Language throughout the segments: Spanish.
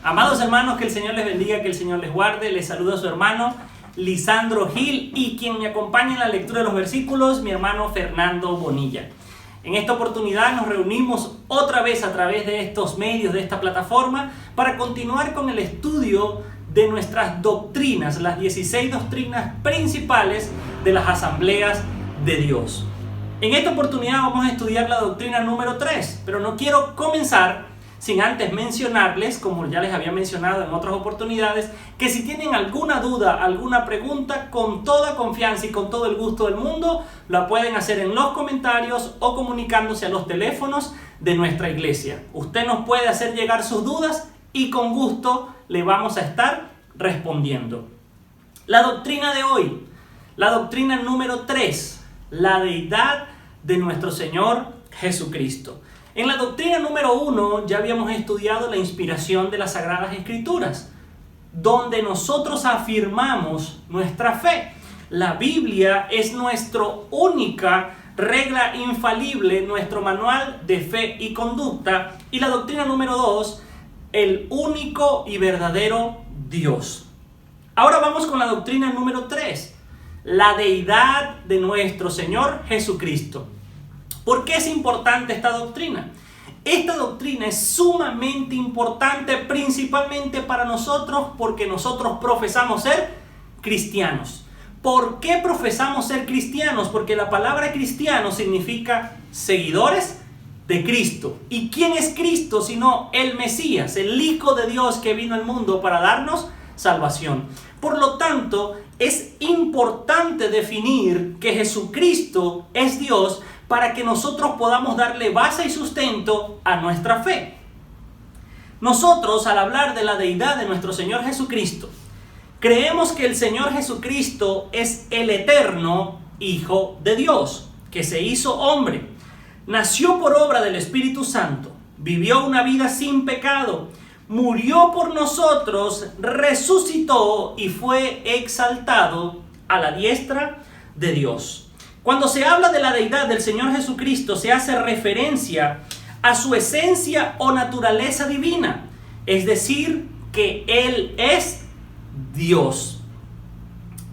Amados hermanos, que el Señor les bendiga, que el Señor les guarde. Les saluda su hermano Lisandro Gil y quien me acompaña en la lectura de los versículos, mi hermano Fernando Bonilla. En esta oportunidad nos reunimos otra vez a través de estos medios, de esta plataforma, para continuar con el estudio de nuestras doctrinas, las 16 doctrinas principales de las asambleas de Dios. En esta oportunidad vamos a estudiar la doctrina número 3, pero no quiero comenzar sin antes mencionarles, como ya les había mencionado en otras oportunidades, que si tienen alguna duda, alguna pregunta, con toda confianza y con todo el gusto del mundo, la pueden hacer en los comentarios o comunicándose a los teléfonos de nuestra iglesia. Usted nos puede hacer llegar sus dudas y con gusto le vamos a estar respondiendo. La doctrina de hoy, la doctrina número 3, la deidad de nuestro Señor Jesucristo. En la doctrina número 1 ya habíamos estudiado la inspiración de las Sagradas Escrituras, donde nosotros afirmamos nuestra fe. La Biblia es nuestra única regla infalible, nuestro manual de fe y conducta. Y la doctrina número 2, el único y verdadero Dios. Ahora vamos con la doctrina número 3, la deidad de nuestro Señor Jesucristo. ¿Por qué es importante esta doctrina? Esta doctrina es sumamente importante, principalmente para nosotros, porque nosotros profesamos ser cristianos. ¿Por qué profesamos ser cristianos? Porque la palabra cristiano significa seguidores de Cristo. ¿Y quién es Cristo sino el Mesías, el Hijo de Dios que vino al mundo para darnos salvación? Por lo tanto, es importante definir que Jesucristo es Dios para que nosotros podamos darle base y sustento a nuestra fe. Nosotros, al hablar de la deidad de nuestro Señor Jesucristo, creemos que el Señor Jesucristo es el eterno Hijo de Dios, que se hizo hombre, nació por obra del Espíritu Santo, vivió una vida sin pecado, murió por nosotros, resucitó y fue exaltado a la diestra de Dios. Cuando se habla de la deidad del Señor Jesucristo, se hace referencia a su esencia o naturaleza divina, es decir, que Él es Dios.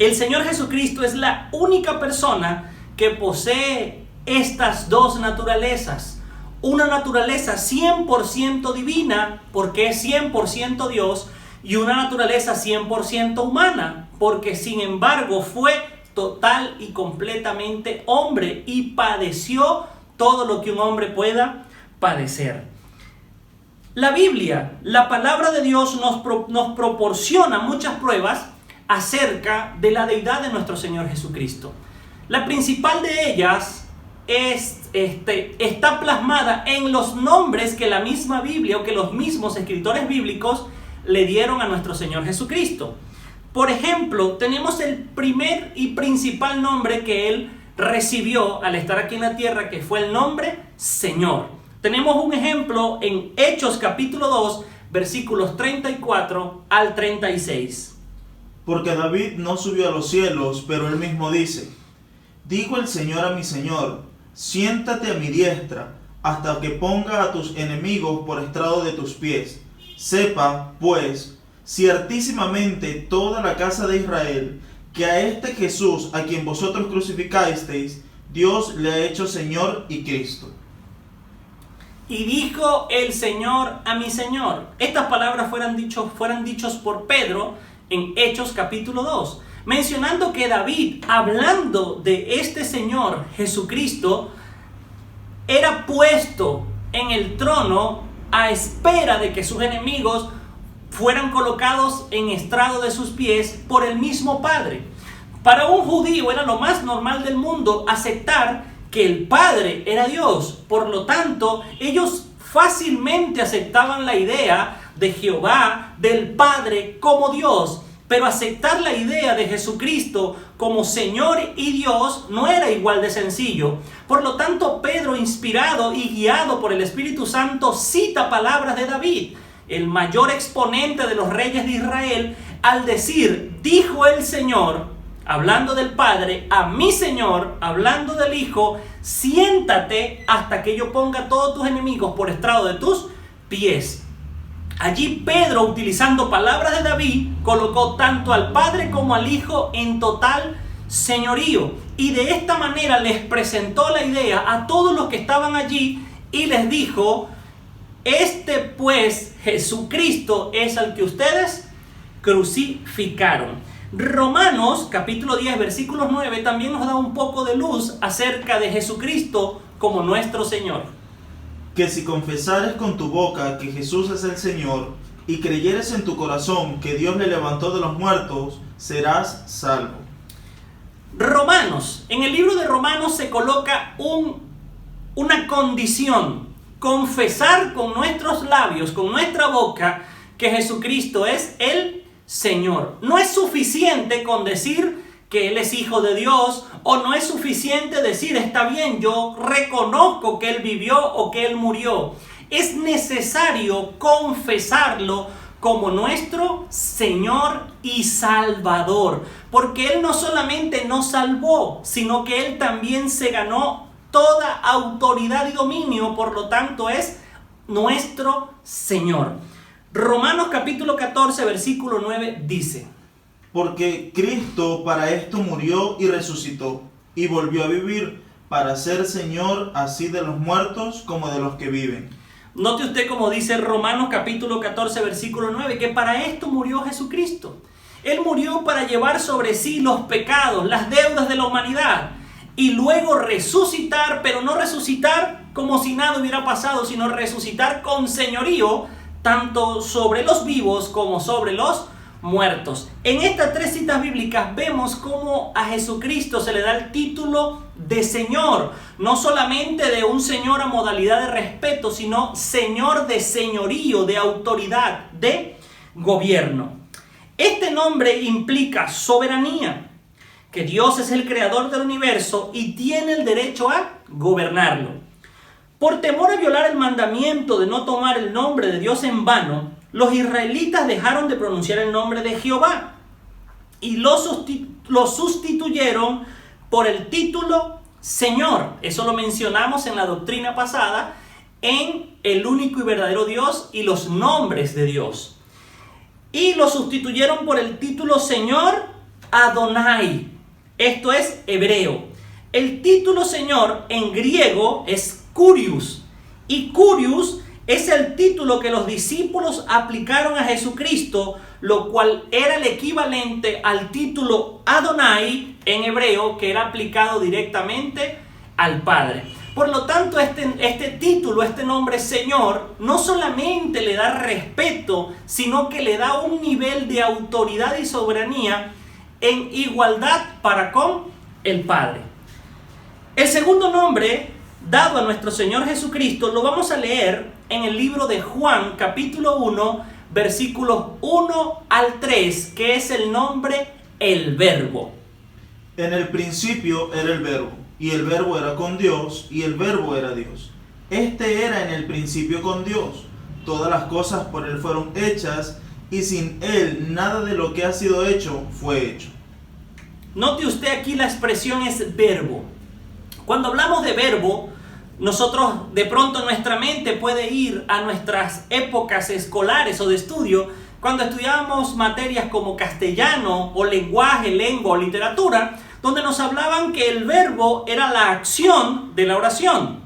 El Señor Jesucristo es la única persona que posee estas dos naturalezas. Una naturaleza 100% divina, porque es 100% Dios, y una naturaleza 100% humana, porque sin embargo fue total y completamente hombre y padeció todo lo que un hombre pueda padecer. La Biblia, la palabra de Dios, nos proporciona muchas pruebas acerca de la deidad de nuestro Señor Jesucristo. La principal de ellas está plasmada en los nombres que la misma Biblia o que los mismos escritores bíblicos le dieron a nuestro Señor Jesucristo. Por ejemplo, tenemos el primer y principal nombre que Él recibió al estar aquí en la tierra, que fue el nombre Señor. Tenemos un ejemplo en Hechos capítulo 2, versículos 34 al 36. Porque David no subió a los cielos, pero él mismo dice: dijo el Señor a mi Señor, siéntate a mi diestra, hasta que ponga a tus enemigos por estrado de tus pies. Sepa, pues, ciertísimamente toda la casa de Israel, que a este Jesús, a quien vosotros crucificasteis, Dios le ha hecho Señor y Cristo. Y dijo el Señor a mi Señor. Estas palabras fueran dichos por Pedro en Hechos capítulo 2, mencionando que David, hablando de este Señor Jesucristo, era puesto en el trono a espera de que sus enemigos fueran colocados en estrado de sus pies por el mismo Padre. Para un judío era lo más normal del mundo aceptar que el Padre era Dios. Por lo tanto, ellos fácilmente aceptaban la idea de Jehová, del Padre como Dios. Pero aceptar la idea de Jesucristo como Señor y Dios no era igual de sencillo. Por lo tanto, Pedro, inspirado y guiado por el Espíritu Santo, cita palabras de David, el mayor exponente de los reyes de Israel, al decir: dijo el Señor, hablando del Padre, a mi Señor, hablando del Hijo, siéntate hasta que yo ponga a todos tus enemigos por estrado de tus pies. Allí Pedro, utilizando palabras de David, colocó tanto al Padre como al Hijo en total señorío. Y de esta manera les presentó la idea a todos los que estaban allí y les dijo: este pues Jesucristo es al que ustedes crucificaron. Romanos capítulo 10 versículos 9 también nos da un poco de luz acerca de Jesucristo como nuestro Señor. Que si confesares con tu boca que Jesús es el Señor y creyeres en tu corazón que Dios le levantó de los muertos, serás salvo. Romanos, en el libro de Romanos se coloca una condición: confesar con nuestros labios, con nuestra boca, que Jesucristo es el Señor. No es suficiente con decir que Él es Hijo de Dios, o no es suficiente decir: está bien, yo reconozco que Él vivió o que Él murió. Es necesario confesarlo como nuestro Señor y Salvador, porque Él no solamente nos salvó, sino que Él también se ganó toda autoridad y dominio, por lo tanto es nuestro Señor. Romanos capítulo 14 versículo 9 dice: porque Cristo para esto murió y resucitó, y volvió a vivir, para ser Señor así de los muertos como de los que viven. Note usted como dice Romanos capítulo 14 versículo 9, que para esto murió Jesucristo. Él murió para llevar sobre sí los pecados, las deudas de la humanidad, y luego resucitar, pero no resucitar como si nada hubiera pasado, sino resucitar con señorío, tanto sobre los vivos como sobre los muertos. En estas tres citas bíblicas vemos cómo a Jesucristo se le da el título de Señor, no solamente de un Señor a modalidad de respeto, sino Señor de señorío, de autoridad, de gobierno. Este nombre implica soberanía, que Dios es el creador del universo y tiene el derecho a gobernarlo. Por temor a violar el mandamiento de no tomar el nombre de Dios en vano, los israelitas dejaron de pronunciar el nombre de Jehová y lo sustituyeron por el título Señor. Eso lo mencionamos en la doctrina pasada, en el único y verdadero Dios y los nombres de Dios. Y lo sustituyeron por el título Señor Adonai. Esto es hebreo. El título Señor en griego es Kurios, y Kurios es el título que los discípulos aplicaron a Jesucristo, lo cual era el equivalente al título Adonai en hebreo, que era aplicado directamente al Padre. Por lo tanto, este título, este nombre Señor, no solamente le da respeto, sino que le da un nivel de autoridad y soberanía en igualdad para con el Padre. El segundo nombre dado a nuestro Señor Jesucristo lo vamos a leer en el libro de Juan, capítulo 1, versículos 1 al 3, que es el nombre el Verbo. En el principio era el Verbo, y el Verbo era con Dios, y el Verbo era Dios. Este era en el principio con Dios. Todas las cosas por Él fueron hechas, y sin Él nada de lo que ha sido hecho fue hecho. Note usted aquí la expresión es verbo. Cuando hablamos de verbo, nosotros de pronto nuestra mente puede ir a nuestras épocas escolares o de estudio, cuando estudiábamos materias como castellano o lenguaje, lengua o literatura, donde nos hablaban que el verbo era la acción de la oración.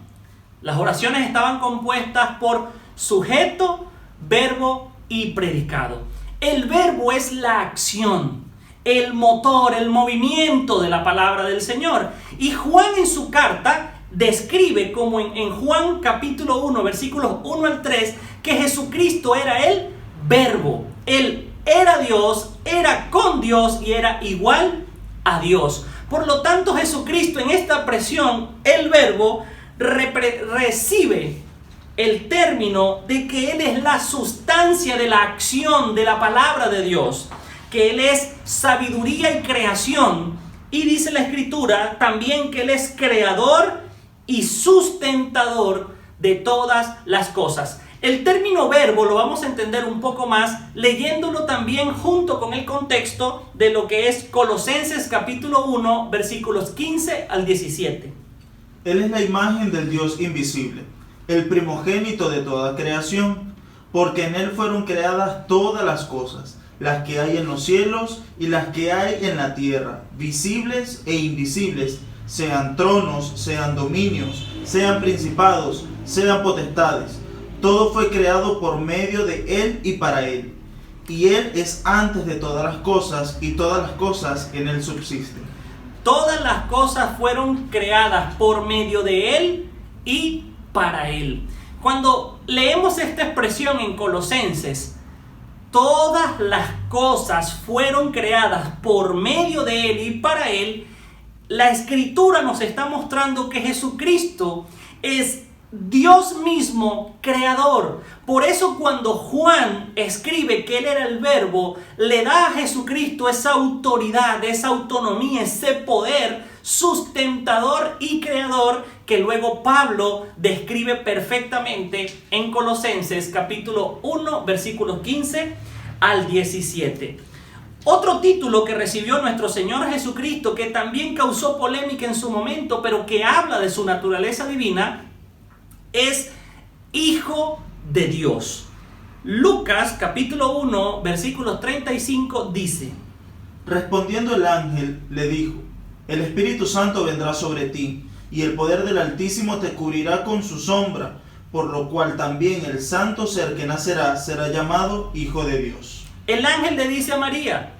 Las oraciones estaban compuestas por sujeto, verbo y predicado. El verbo es la acción, el motor, el movimiento de la palabra del Señor. Y Juan en su carta describe como en Juan capítulo 1, versículos 1 al 3, que Jesucristo era el Verbo. Él era Dios, era con Dios y era igual a Dios. Por lo tanto, Jesucristo en esta expresión, el Verbo, recibe el término de que Él es la sustancia de la acción de la palabra de Dios, que Él es sabiduría y creación. Y dice la Escritura también que Él es creador y sustentador de todas las cosas. El término verbo lo vamos a entender un poco más leyéndolo también junto con el contexto de lo que es Colosenses capítulo 1, versículos 15 al 17. Él es la imagen del Dios invisible, el primogénito de toda creación, porque en él fueron creadas todas las cosas, las que hay en los cielos y las que hay en la tierra, visibles e invisibles, sean tronos, sean dominios, sean principados, sean potestades. Todo fue creado por medio de él y para él. Y él es antes de todas las cosas, y todas las cosas en él subsisten. Todas las cosas fueron creadas por medio de él y para él. Cuando leemos esta expresión en Colosenses, todas las cosas fueron creadas por medio de él y para él, la Escritura nos está mostrando que Jesucristo es Dios mismo creador. Por eso cuando Juan escribe que él era el Verbo, le da a Jesucristo esa autoridad, esa autonomía, ese poder sustentador y creador que luego Pablo describe perfectamente en Colosenses capítulo 1 versículos 15 al 17. Otro título que recibió nuestro Señor Jesucristo, que también causó polémica en su momento, pero que habla de su naturaleza divina, es Hijo de Dios. Lucas capítulo 1 versículos 35 dice: Respondiendo el ángel le dijo: El Espíritu Santo vendrá sobre ti, y el poder del Altísimo te cubrirá con su sombra, por lo cual también el santo ser que nacerá será llamado Hijo de Dios. El ángel le dice a María: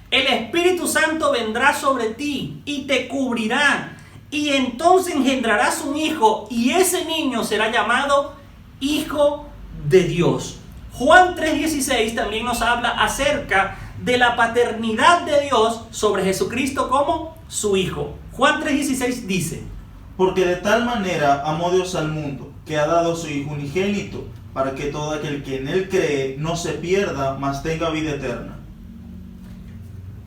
el Espíritu Santo vendrá sobre ti y te cubrirá, y entonces engendrarás un hijo, y ese niño será llamado Hijo de Dios. Juan 3:16 también nos habla acerca de la paternidad de Dios sobre Jesucristo como su Hijo. Juan 3:16 dice: Porque de tal manera amó Dios al mundo, que ha dado a su Hijo unigénito, para que todo aquel que en él cree no se pierda, mas tenga vida eterna.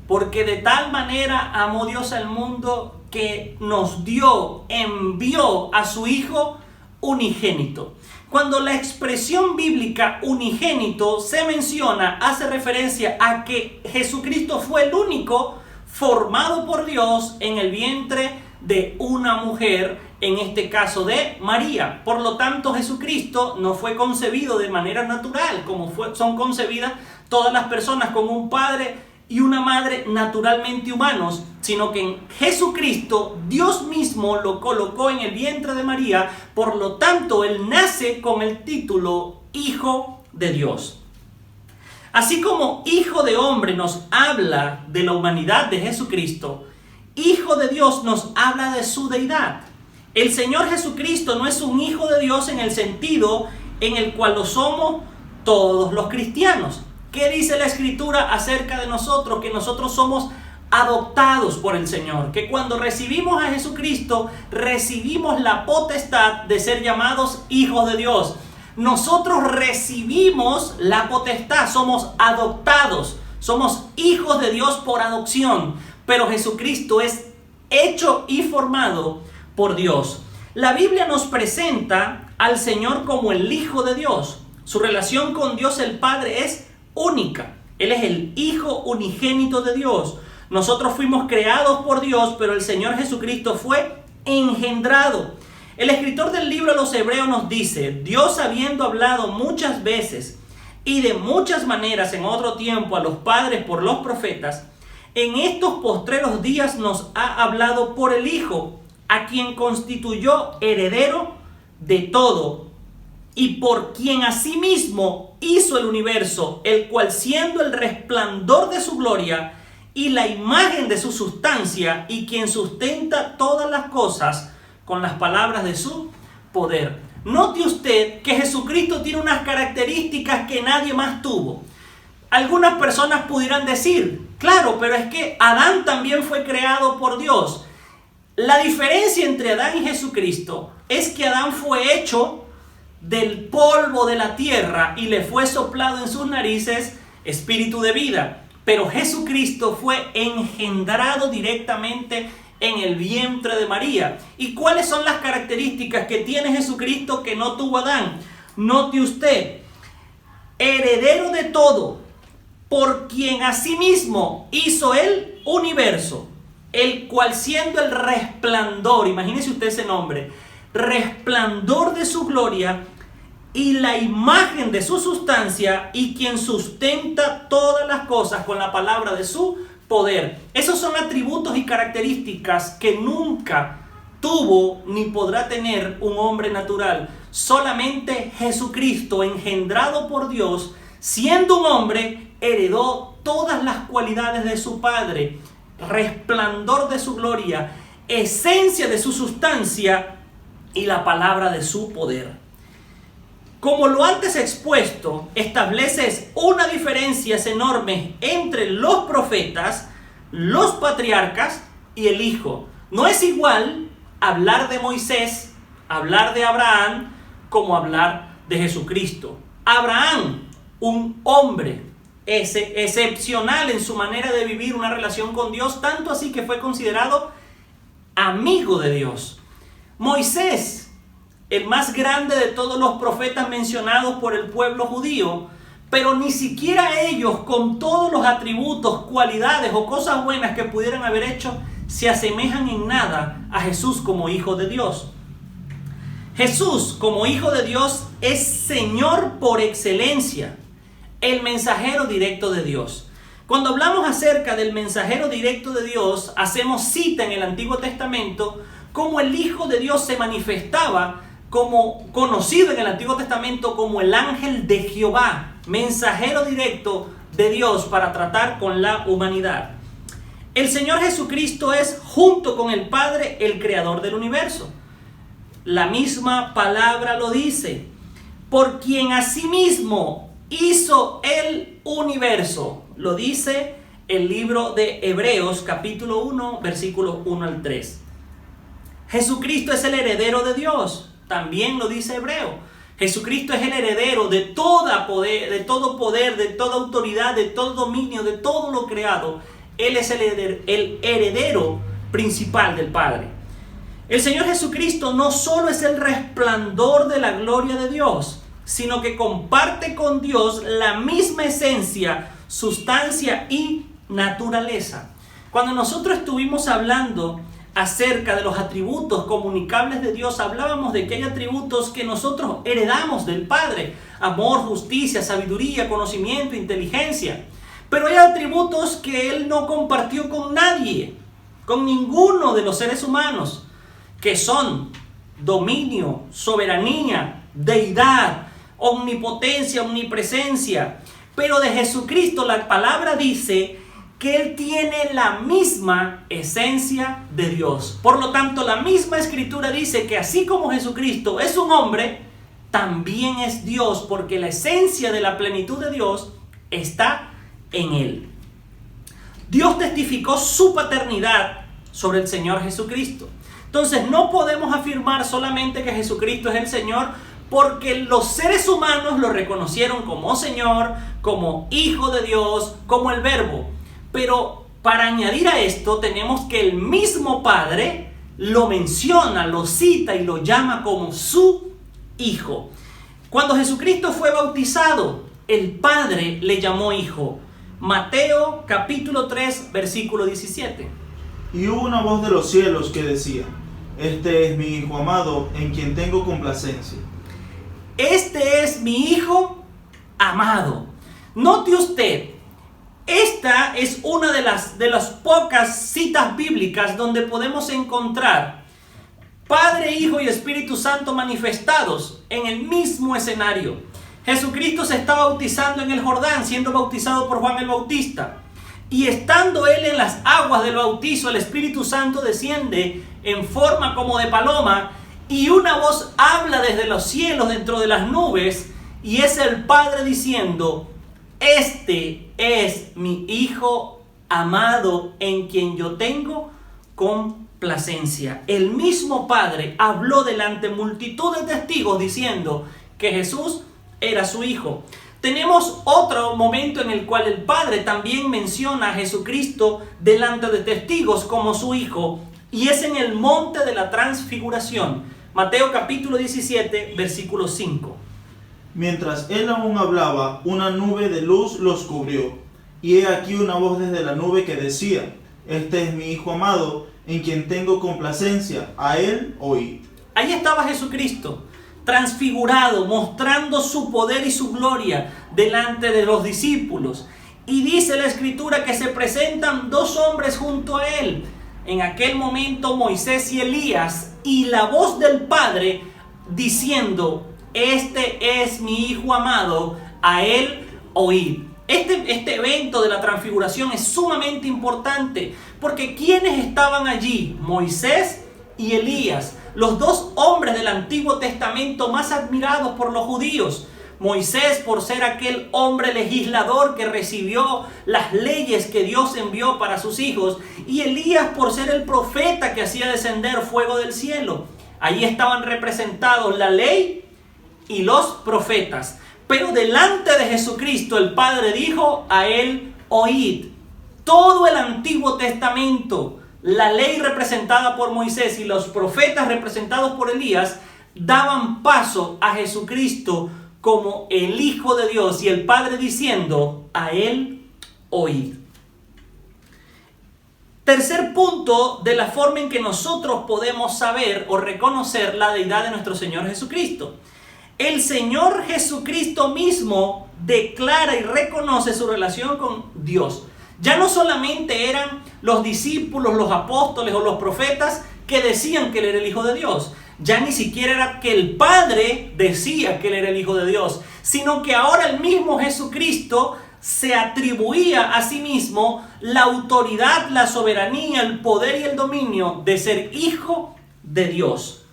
Porque de tal manera amó Dios al mundo que nos dio, envió a su Hijo unigénito. Cuando la expresión bíblica unigénito se menciona, hace referencia a que Jesucristo fue el único formado por Dios en el vientre de una mujer, en este caso de María. Por lo tanto, Jesucristo no fue concebido de manera natural, como son concebidas todas las personas con un padre y una madre naturalmente humanos, sino que en Jesucristo Dios mismo lo colocó en el vientre de María. Por lo tanto, él nace con el título Hijo de Dios. Así como Hijo de Hombre nos habla de la humanidad de Jesucristo, Hijo de Dios nos habla de su deidad. El Señor Jesucristo no es un Hijo de Dios en el sentido en el cual lo somos todos los cristianos. ¿Qué dice la Escritura acerca de nosotros? Que nosotros somos adoptados por el Señor, que cuando recibimos a Jesucristo, recibimos la potestad de ser llamados hijos de Dios. Nosotros recibimos la potestad, somos adoptados, somos hijos de Dios por adopción, pero Jesucristo es hecho y formado por Dios. La Biblia nos presenta al Señor como el Hijo de Dios. Su relación con Dios el Padre es única. Él es el Hijo unigénito de Dios. Nosotros fuimos creados por Dios, pero el Señor Jesucristo fue engendrado. El escritor del libro de los Hebreos nos dice: Dios, habiendo hablado muchas veces y de muchas maneras en otro tiempo a los padres por los profetas, en estos postreros días nos ha hablado por el Hijo, a quien constituyó heredero de todo, y por quien asimismo hizo el universo, el cual, siendo el resplandor de su gloria y la imagen de su sustancia, y quien sustenta todas las cosas con las palabras de su poder. Note usted que Jesucristo tiene unas características que nadie más tuvo. Algunas personas pudieran decir: claro, pero es que Adán también fue creado por Dios. La diferencia entre Adán y Jesucristo es que Adán fue hecho del polvo de la tierra y le fue soplado en sus narices espíritu de vida. Pero Jesucristo fue engendrado directamente en el vientre de María. ¿Y cuáles son las características que tiene Jesucristo que no tuvo Adán? Note usted: heredero de todo, por quien asimismo hizo el universo, el cual, siendo el resplandor, imagínese usted ese nombre, resplandor de su gloria y la imagen de su sustancia y quien sustenta todas las cosas con la palabra de su poder. Esos son atributos y características que nunca tuvo ni podrá tener un hombre natural. Solamente Jesucristo, engendrado por Dios, siendo un hombre, heredó todas las cualidades de su Padre, resplandor de su gloria, esencia de su sustancia y la palabra de su poder. Como lo antes expuesto, estableces una diferencia enorme entre los profetas, los patriarcas y el Hijo. No es igual hablar de Moisés, hablar de Abraham, como hablar de Jesucristo. Abraham, un hombre excepcional en su manera de vivir una relación con Dios, tanto así que fue considerado amigo de Dios. Moisés, el más grande de todos los profetas mencionados por el pueblo judío, pero ni siquiera ellos, con todos los atributos, cualidades o cosas buenas que pudieran haber hecho, se asemejan en nada a Jesús como Hijo de Dios. Jesús como Hijo de Dios es Señor por excelencia, el mensajero directo de Dios. Cuando hablamos acerca del mensajero directo de Dios, hacemos cita en el Antiguo Testamento cómo el Hijo de Dios se manifestaba como conocido en el Antiguo Testamento como el ángel de Jehová, mensajero directo de Dios para tratar con la humanidad. El Señor Jesucristo es, junto con el Padre, el creador del universo. La misma palabra lo dice, por quien asimismo hizo el universo. Lo dice el libro de Hebreos, capítulo 1, versículos 1 al 3. Jesucristo es el heredero de Dios. También lo dice Hebreo. Jesucristo es el heredero de todo poder, de toda autoridad, de todo dominio, de todo lo creado. Él es el heredero principal del Padre. El Señor Jesucristo no solo es el resplandor de la gloria de Dios, sino que comparte con Dios la misma esencia, sustancia y naturaleza. Cuando nosotros estuvimos hablando acerca de los atributos comunicables de Dios, hablábamos de que hay atributos que nosotros heredamos del Padre: amor, justicia, sabiduría, conocimiento, inteligencia. Pero hay atributos que Él no compartió con nadie, con ninguno de los seres humanos, que son dominio, soberanía, deidad, omnipotencia, omnipresencia. Pero de Jesucristo la palabra dice que Él tiene la misma esencia de Dios. Por lo tanto, la misma Escritura dice que así como Jesucristo es un hombre, también es Dios, porque la esencia de la plenitud de Dios está en Él. Dios testificó su paternidad sobre el Señor Jesucristo. Entonces, no podemos afirmar solamente que Jesucristo es el Señor porque los seres humanos lo reconocieron como Señor, como Hijo de Dios, como el Verbo. Pero para añadir a esto, tenemos que el mismo Padre lo menciona, lo cita y lo llama como su Hijo. Cuando Jesucristo fue bautizado, el Padre le llamó Hijo. Mateo capítulo 3, versículo 17. Y hubo una voz de los cielos que decía: Este es mi Hijo amado, en quien tengo complacencia. Este es mi Hijo amado. Note usted, esta es una de las pocas citas bíblicas donde podemos encontrar Padre, Hijo y Espíritu Santo manifestados en el mismo escenario. Jesucristo se está bautizando en el Jordán, siendo bautizado por Juan el Bautista. Y estando Él en las aguas del bautizo, el Espíritu Santo desciende en forma como de paloma, y una voz habla desde los cielos, dentro de las nubes, y es el Padre diciendo: Este es mi Hijo amado, en quien yo tengo complacencia. El mismo Padre habló delante de multitud de testigos diciendo que Jesús era su Hijo. Tenemos otro momento en el cual el Padre también menciona a Jesucristo delante de testigos como su Hijo, y es en el monte de la transfiguración. Mateo capítulo 17, versículo 5. Mientras él aún hablaba, una nube de luz los cubrió, y he aquí una voz desde la nube que decía: Este es mi Hijo amado, en quien tengo complacencia, a él oíd. Ahí estaba Jesucristo, transfigurado, mostrando su poder y su gloria delante de los discípulos. Y dice la Escritura que se presentan dos hombres junto a él. En aquel momento Moisés y Elías, y la voz del Padre diciendo: este es mi Hijo amado, a él oíd. Este evento de la transfiguración es sumamente importante, porque ¿quiénes estaban allí? Moisés y Elías, los dos hombres del Antiguo Testamento más admirados por los judíos. Moisés por ser aquel hombre legislador que recibió las leyes que Dios envió para sus hijos, y Elías por ser el profeta que hacía descender fuego del cielo. Allí estaban representados la ley y los profetas. Pero delante de Jesucristo el Padre dijo: a él oíd. Todo el Antiguo Testamento, la ley representada por Moisés y los profetas representados por Elías, daban paso a Jesucristo como el Hijo de Dios, y el Padre diciendo: a él oíd. Tercer punto de la forma en que nosotros podemos saber o reconocer la deidad de nuestro Señor Jesucristo. El Señor Jesucristo mismo declara y reconoce su relación con Dios. Ya no solamente eran los discípulos, los apóstoles o los profetas que decían que Él era el Hijo de Dios. Ya ni siquiera era que el Padre decía que Él era el Hijo de Dios, sino que ahora el mismo Jesucristo se atribuía a sí mismo la autoridad, la soberanía, el poder y el dominio de ser Hijo de Dios.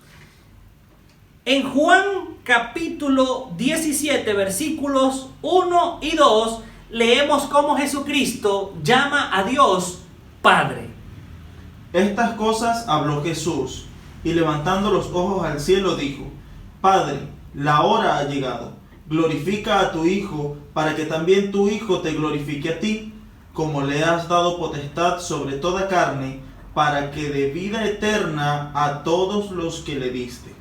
En Juan capítulo 17, versículos 1 y 2, leemos cómo Jesucristo llama a Dios Padre. Estas cosas habló Jesús, y levantando los ojos al cielo dijo: Padre, la hora ha llegado. Glorifica a tu Hijo, para que también tu Hijo te glorifique a ti, como le has dado potestad sobre toda carne, para que dé vida eterna a todos los que le diste.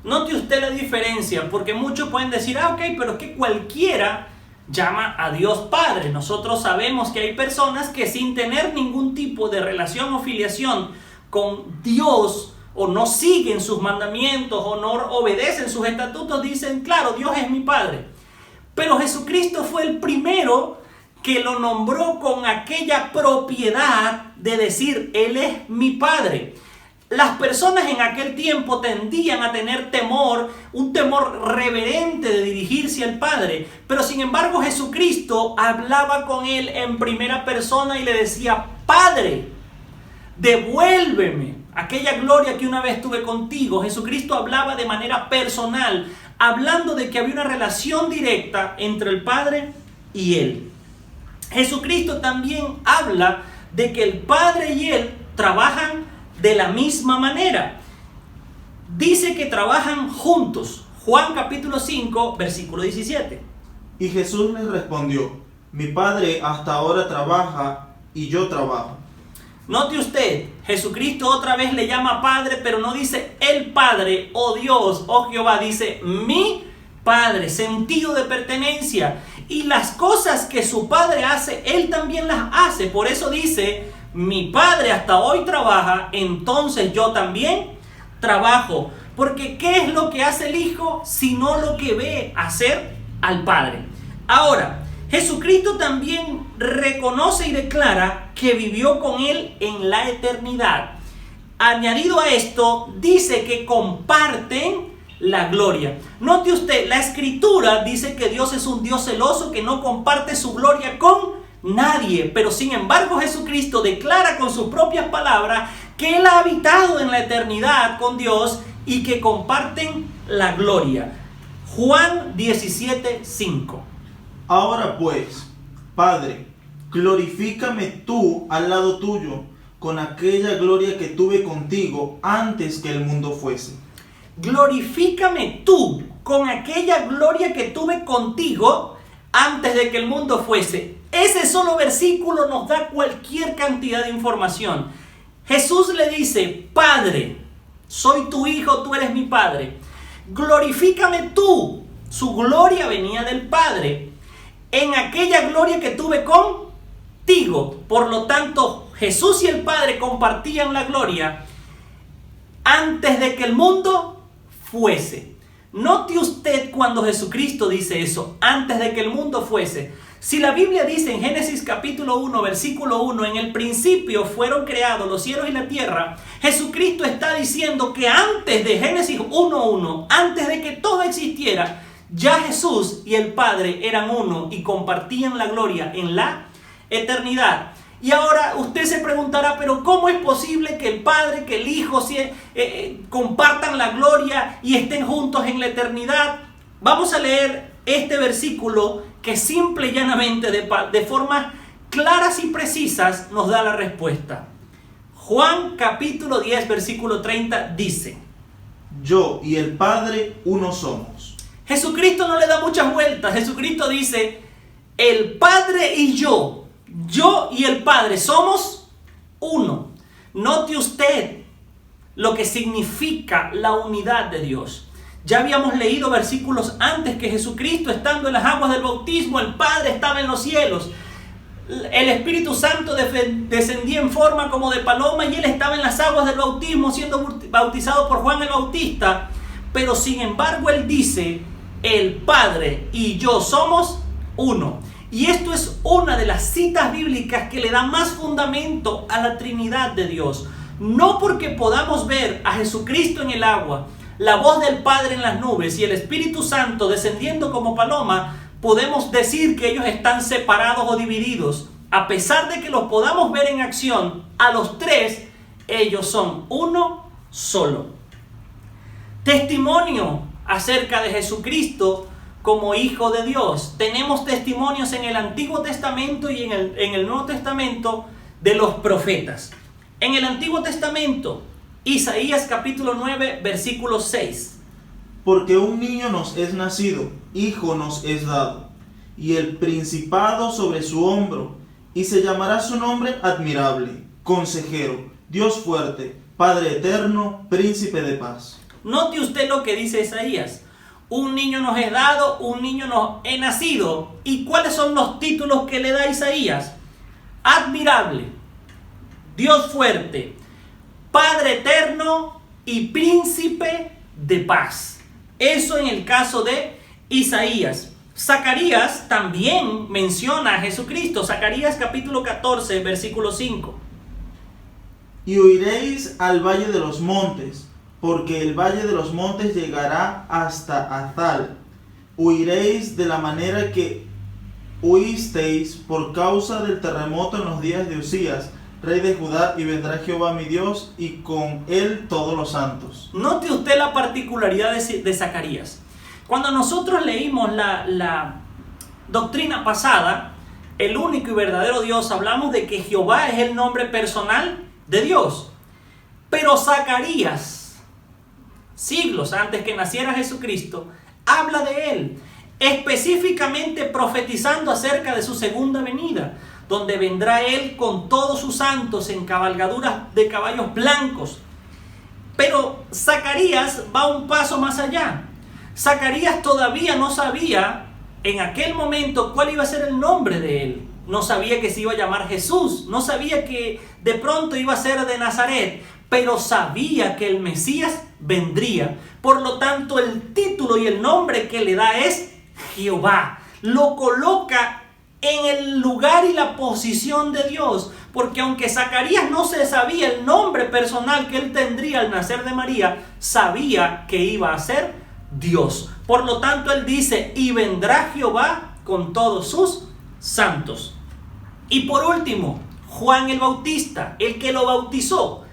Note usted la diferencia, porque muchos pueden decir: ok, pero es que cualquiera llama a Dios Padre. Nosotros sabemos que hay personas que sin tener ningún tipo de relación o filiación con Dios, o no siguen sus mandamientos, o no obedecen sus estatutos, dicen: claro, Dios es mi Padre. Pero Jesucristo fue el primero que lo nombró con aquella propiedad de decir: Él es mi Padre. Las personas en aquel tiempo tendían a tener temor, un temor reverente de dirigirse al Padre. Pero sin embargo Jesucristo hablaba con Él en primera persona y le decía: Padre, devuélveme aquella gloria que una vez tuve contigo. Jesucristo hablaba de manera personal, hablando de que había una relación directa entre el Padre y Él. Jesucristo también habla de que el Padre y Él trabajan de la misma manera. Dice que trabajan juntos. Juan capítulo 5, versículo 17. Y Jesús les respondió: Mi Padre hasta ahora trabaja y yo trabajo. Note usted, Jesucristo otra vez le llama Padre, pero no dice el Padre, o Dios, o Jehová, dice mi Padre, sentido de pertenencia. Y las cosas que su Padre hace, Él también las hace. Por eso dice: mi Padre hasta hoy trabaja, entonces yo también trabajo. Porque ¿qué es lo que hace el Hijo sino lo que ve hacer al Padre? Ahora, Jesucristo también reconoce y declara que vivió con Él en la eternidad. Añadido a esto, dice que comparten la gloria. Note usted, la Escritura dice que Dios es un Dios celoso que no comparte su gloria con nadie. Pero sin embargo Jesucristo declara con sus propias palabras que Él ha habitado en la eternidad con Dios y que comparten la gloria. Juan 17:5. Ahora pues, Padre, glorifícame tú al lado tuyo, con aquella gloria que tuve contigo antes que el mundo fuese. Glorifícame tú con aquella gloria que tuve contigo antes de que el mundo fuese. Ese solo versículo nos da cualquier cantidad de información. Jesús le dice: Padre, soy tu Hijo, tú eres mi Padre. Glorifícame tú. Su gloria venía del Padre en aquella gloria que tuve contigo. Por lo tanto, Jesús y el Padre compartían la gloria antes de que el mundo fuese. Note usted cuando Jesucristo dice eso, antes de que el mundo fuese. Si la Biblia dice en Génesis capítulo 1, versículo 1, en el principio fueron creados los cielos y la tierra, Jesucristo está diciendo que antes de Génesis 1:1, antes de que todo existiera, ya Jesús y el Padre eran uno y compartían la gloria en la eternidad. Y ahora usted se preguntará, pero ¿cómo es posible que el Padre, que el Hijo compartan la gloria y estén juntos en la eternidad? Vamos a leer este versículo que simple y llanamente, de formas claras y precisas, nos da la respuesta. Juan capítulo 10, versículo 30 dice: yo y el Padre uno somos. Jesucristo no le da muchas vueltas. Jesucristo dice: el Padre y yo y el Padre somos uno. Note usted lo que significa la unidad de Dios. Ya habíamos leído versículos antes que Jesucristo, estando en las aguas del bautismo, el Padre estaba en los cielos. El Espíritu Santo descendía en forma como de paloma y Él estaba en las aguas del bautismo siendo bautizado por Juan el Bautista. Pero sin embargo Él dice: el Padre y yo somos uno. Y esto es una de las citas bíblicas que le da más fundamento a la Trinidad de Dios. No porque podamos ver a Jesucristo en el agua, la voz del Padre en las nubes y el Espíritu Santo descendiendo como paloma, podemos decir que ellos están separados o divididos. A pesar de que los podamos ver en acción, a los tres, ellos son uno solo. Testimonio acerca de Jesucristo como Hijo de Dios. Tenemos testimonios en el Antiguo Testamento y en el Nuevo Testamento de los profetas. En el Antiguo Testamento, Isaías capítulo 9, versículo 6. Porque un niño nos es nacido, hijo nos es dado, y el principado sobre su hombro, y se llamará su nombre admirable, consejero, Dios fuerte, Padre eterno, príncipe de paz. Note usted lo que dice Isaías. Un niño nos es dado, un niño nos es nacido. ¿Y cuáles son los títulos que le da Isaías? Admirable, Dios fuerte, Padre eterno y príncipe de paz. Eso en el caso de Isaías. Zacarías también menciona a Jesucristo. Zacarías capítulo 14, versículo 5. Y huiréis al valle de los montes, porque el valle de los montes llegará hasta Azal. Huiréis de la manera que huisteis por causa del terremoto en los días de Usías, rey de Judá, y vendrá Jehová mi Dios, y con él todos los santos. Note usted la particularidad de Zacarías. Cuando nosotros leímos la doctrina pasada, el único y verdadero Dios, hablamos de que Jehová es el nombre personal de Dios. Pero Zacarías, siglos antes que naciera Jesucristo, habla de él, específicamente profetizando acerca de su segunda venida, donde vendrá él con todos sus santos en cabalgaduras de caballos blancos. Pero Zacarías va un paso más allá. Zacarías todavía no sabía en aquel momento cuál iba a ser el nombre de él. No sabía que se iba a llamar Jesús, no sabía que de pronto iba a ser de Nazaret, pero sabía que el Mesías vendría. Por lo tanto, el título y el nombre que le da es Jehová. Lo coloca en el lugar y la posición de Dios, porque aunque Zacarías no se sabía el nombre personal que él tendría al nacer de María, sabía que iba a ser Dios. Por lo tanto, él dice: y vendrá Jehová con todos sus santos. Y por último, Juan el Bautista, el que lo bautizó.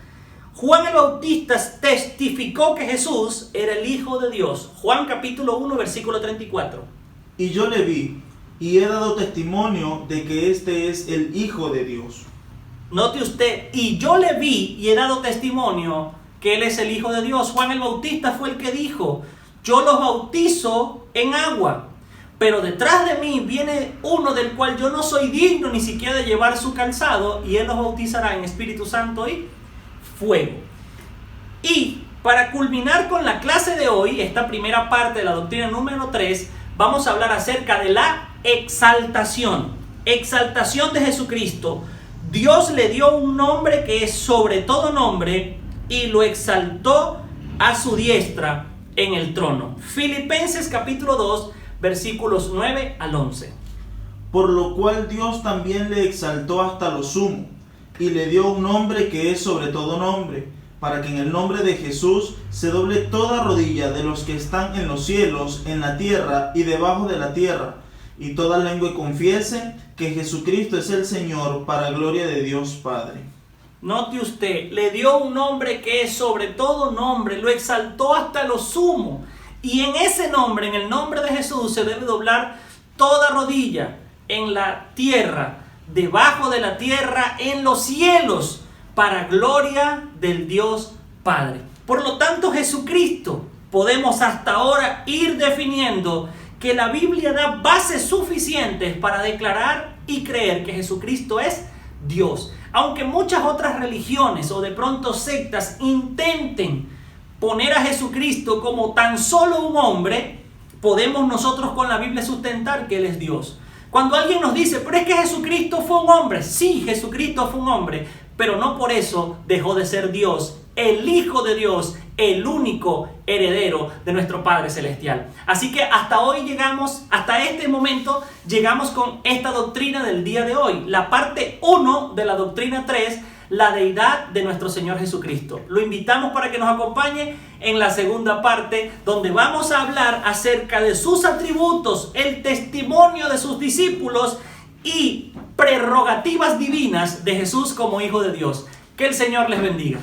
Juan el Bautista testificó que Jesús era el Hijo de Dios. Juan capítulo 1, versículo 34. Y yo le vi, y he dado testimonio de que este es el Hijo de Dios. Note usted, y yo le vi y he dado testimonio que Él es el Hijo de Dios. Juan el Bautista fue el que dijo: yo los bautizo en agua, pero detrás de mí viene uno del cual yo no soy digno ni siquiera de llevar su calzado, y Él los bautizará en Espíritu Santo y fuego. Y para culminar con la clase de hoy, esta primera parte de la doctrina número 3, vamos a hablar acerca de la exaltación. Exaltación de Jesucristo. Dios le dio un nombre que es sobre todo nombre y lo exaltó a su diestra en el trono. Filipenses capítulo 2, versículos 9 al 11. Por lo cual Dios también le exaltó hasta lo sumo, y le dio un nombre que es sobre todo nombre, para que en el nombre de Jesús se doble toda rodilla de los que están en los cielos, en la tierra y debajo de la tierra, y toda lengua confiese que Jesucristo es el Señor, para gloria de Dios Padre. Note usted, le dio un nombre que es sobre todo nombre, lo exaltó hasta lo sumo. Y en ese nombre, en el nombre de Jesús, se debe doblar toda rodilla en la tierra, debajo de la tierra, en los cielos, para gloria del Dios Padre. Por lo tanto, Jesucristo, podemos hasta ahora ir definiendo que la Biblia da bases suficientes para declarar y creer que Jesucristo es Dios. Aunque muchas otras religiones o de pronto sectas intenten poner a Jesucristo como tan solo un hombre, podemos nosotros con la Biblia sustentar que Él es Dios. Cuando alguien nos dice, pero es que Jesucristo fue un hombre. Sí, Jesucristo fue un hombre, pero no por eso dejó de ser Dios, el Hijo de Dios, el único heredero de nuestro Padre Celestial. Así que hasta hoy llegamos, hasta este momento, llegamos con esta doctrina del día de hoy. La parte 1 de la doctrina 3, la deidad de nuestro Señor Jesucristo. Lo invitamos para que nos acompañe en la segunda parte, donde vamos a hablar acerca de sus atributos, el testimonio de sus discípulos y prerrogativas divinas de Jesús como Hijo de Dios. Que el Señor les bendiga.